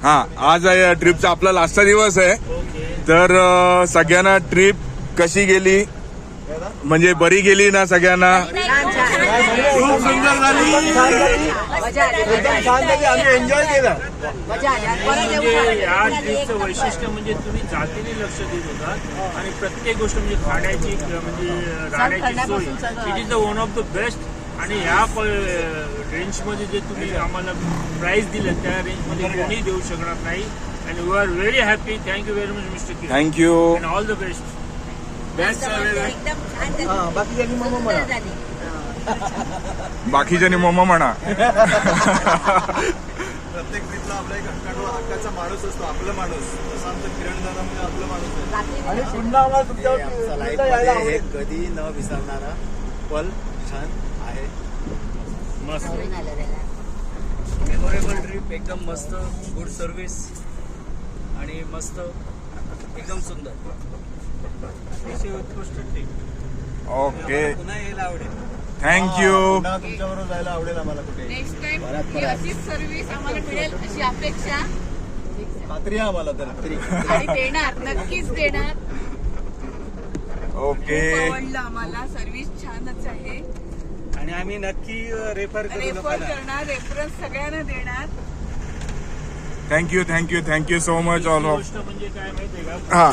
हा आज आहे ट्रिपचा आपला लास्टचा दिवस आहे. तर सगळ्यांना ट्रिप कशी गेली, म्हणजे बरी गेली ना सगळ्यांना? खूप सुंदर झाली, एकदम छान झाली, आम्ही एन्जॉय केलं. या ट्रिपचं वैशिष्ट्य म्हणजे तुम्ही जातीने लक्ष देत होता आणि प्रत्येक गोष्ट म्हणजे खाण्याची म्हणजे राहण्याची सोय, it is the one of the best. आणि ह्या रेंजमध्ये जे तुम्ही आम्हाला प्राइस दिलं त्या रेंजमध्ये कोणी देऊ शकणार नाही. And we are very happy. Thank you very much mister Kiran. Thank you. And all the best. बाकी मग म्हणा, बाकीच्यानी मम्मा म्हणा. प्रत्येक ट्रिपला आपला एक हक्काचा माणूस असतो, आपला माणूस. तसं आमचं किरण दादा म्हणजे आपला माणूस आहे. आणि पुन्हा आम्हाला तुमच्या हे कधी न विसरणारा पल क्षण आहे. मस्त मेमोरेबल ट्रिप, एकदम मस्त, गुड सर्व्हिस आणि मस्त, एकदम सुंदर, अतिशय उत्कृष्ट ट्रिप. ओके, पुन्हा यायला आवडेल. थँक्यू. पुन्हा तुमच्याबरोबर जायला आवडेल आम्हाला कुठे. नेक्स्ट टाइम ही अशीच सर्व्हिस आम्हाला मिळेल अशी अपेक्षा खात्री आहे आम्हाला तर. आणि देणार, नक्कीच देणार. ओके, खूप आवडलं आम्हाला, सर्व्हिस छानच आहे. आणि आम्ही नक्की रेफर करणार, रेफरन्स सगळ्यांना देणार. Thank you thank you thank you so much all of. गोष्ट म्हणजे काय माहितीये का, हा